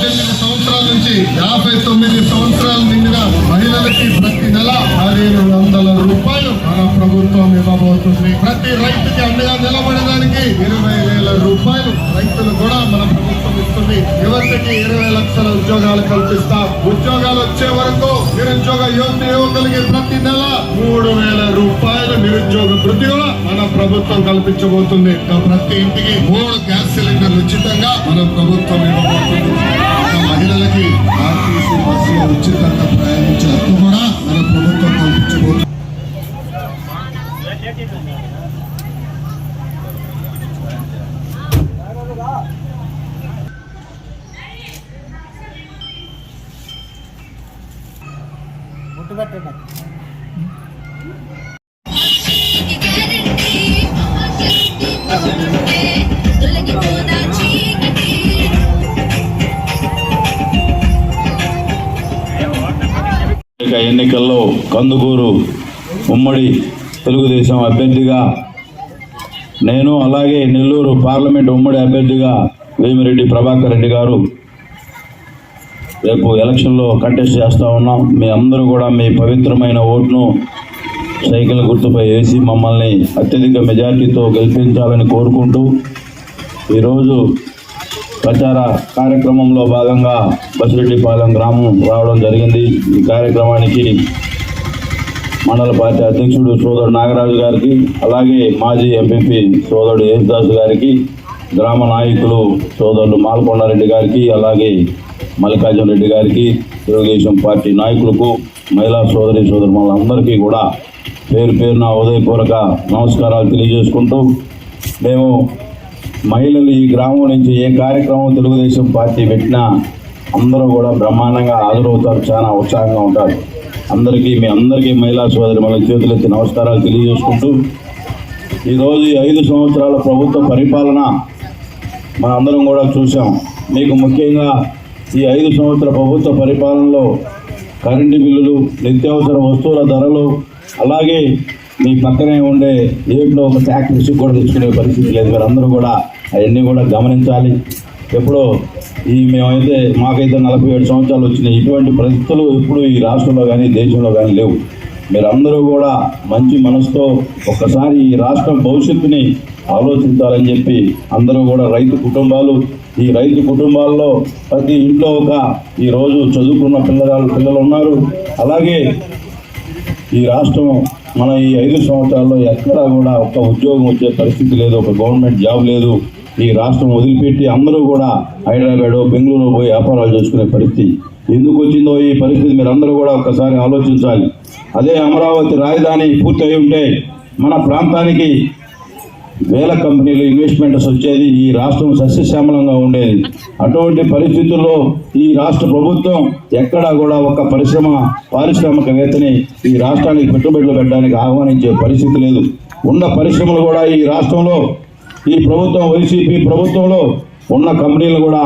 18 సంవత్సరాల నుంచి 59 సంవత్సరాల నిండిన మహిళలకి ప్రతి నెల 1500 రూపాయలు మన ప్రభుత్వం ఇవ్వబోతుంది. ప్రతి రైతుకి అండగా నిలబడడానికి 20,000 రూపాయలు రైతులు కూడా మన ప్రభుత్వం ఇస్తుంది. యువతకి 20 లక్షల ఉద్యోగాలు కల్పిస్తాం. ఉద్యోగాలు వచ్చే వరకు నిరుద్యోగ యువకులకి ప్రతి నెల 3,000 రూపాయలు నిరుద్యోగ వృత్తి కూడా మన ప్రభుత్వం కల్పించబోతుంది. ప్రతి ఇంటికి 3 గ్యాస్ సిలిండర్లు ఉచితంగా మన ప్రభుత్వం ఇవ్వబోతుంది. మహిళలకి ఆర్టీసీ బస్సులో ఉచితంగా ప్రయాణించే హక్కు కూడా మన ప్రభుత్వం కల్పించబోతుంది. ఎన్నికల్లో కందుకూరు ఉమ్మడి తెలుగుదేశం అభ్యర్థిగా నేను, అలాగే నెల్లూరు పార్లమెంట్ ఉమ్మడి అభ్యర్థిగా వేమిరెడ్డి ప్రభాకర్ రెడ్డి గారు రేపు ఎలక్షన్లో కంటెస్ట్ చేస్తూ ఉన్నాం. మీ అందరూ కూడా మీ పవిత్రమైన ఓటును సైకిల్ గుర్తుపై వేసి మమ్మల్ని అత్యధిక మెజార్టీతో గెలిపించాలని కోరుకుంటూ ఈరోజు ప్రచార కార్యక్రమంలో భాగంగా బసిరెడ్డిపాలెం గ్రామం రావడం జరిగింది. ఈ కార్యక్రమానికి మండల పార్టీ అధ్యక్షుడు సోదరుడు నాగరాజు గారికి, అలాగే మాజీ ఎంపీపీ సోదరుడు యేసుదాస్ గారికి, గ్రామ నాయకులు సోదరులు మాలకొండారెడ్డి గారికి, అలాగే మల్లికార్జున రెడ్డి గారికి, తెలుగుదేశం పార్టీ నాయకులకు, మహిళా సోదరులందరికీ కూడా పేరు పేరున ఉదయపూర్వక నమస్కారాలు తెలియజేసుకుంటూ, మేము మహిళలు ఈ గ్రామం నుంచి ఏ కార్యక్రమం తెలుగుదేశం పార్టీ పెట్టినా అందరూ కూడా బ్రహ్మాండంగా హాజరవుతారు, చాలా ఉత్సాహంగా ఉంటారు. మీ అందరికీ మహిళా సోదరి మన చేతులెత్తి నమస్కారాలు తెలియజేసుకుంటూ, ఈరోజు 5 సంవత్సరాల ప్రభుత్వ పరిపాలన మనందరం కూడా చూసాం. మీకు ముఖ్యంగా ఈ 5 సంవత్సరాల ప్రభుత్వ పరిపాలనలో కరెంటు బిల్లులు, నిత్యావసర వస్తువుల ధరలు, అలాగే మీ పక్కనే ఉండే ఏట్లో ఒక ఫ్యాక్టరీస్ కూడా తెచ్చుకునే పరిస్థితి లేదు. మీరు అందరూ కూడా అవన్నీ కూడా గమనించాలి. ఎప్పుడో మాకైతే 47 సంవత్సరాలు వచ్చినాయి. ఇటువంటి పరిస్థితులు ఎప్పుడు ఈ రాష్ట్రంలో కానీ దేశంలో కానీ లేవు. మీరందరూ కూడా మంచి మనసుతో ఒక్కసారి ఈ రాష్ట్రం భవిష్యత్తుని ఆలోచించాలని చెప్పి అందరూ కూడా ఈ రైతు కుటుంబాల్లో ప్రతి ఇంట్లో ఈరోజు చదువుకున్న పిల్లలు ఉన్నారు. అలాగే ఈ రాష్ట్రం మన ఈ 5 సంవత్సరాల్లో ఎక్కడా కూడా ఒక ఉద్యోగం వచ్చే పరిస్థితి లేదు, ఒక గవర్నమెంట్ జాబ్ లేదు. ఈ రాష్ట్రం వదిలిపెట్టి అందరూ కూడా హైదరాబాద్, బెంగళూరు పోయి వ్యాపారాలు చేసుకునే పరిస్థితి ఎందుకు వచ్చిందో ఈ పరిస్థితి మీరందరూ కూడా ఒక్కసారి ఆలోచించాలి. అదే అమరావతి రాజధాని పూర్తయి ఉంటే మన ప్రాంతానికి వేల కంపెనీలు ఇన్వెస్ట్మెంట్స్ వచ్చేది, ఈ రాష్ట్రం సస్యశ్యామలంగా ఉండేది. అటువంటి పరిస్థితుల్లో ఈ రాష్ట్ర ప్రభుత్వం ఎక్కడా కూడా ఒక పారిశ్రామికవేత్తని ఈ రాష్ట్రానికి పెట్టుబడులు పెట్టడానికి ఆహ్వానించే పరిస్థితి లేదు. ఉన్న పరిశ్రమలు కూడా ఈ రాష్ట్రంలో ఈ ప్రభుత్వం వైసీపీ ప్రభుత్వంలో ఉన్న కంపెనీలు కూడా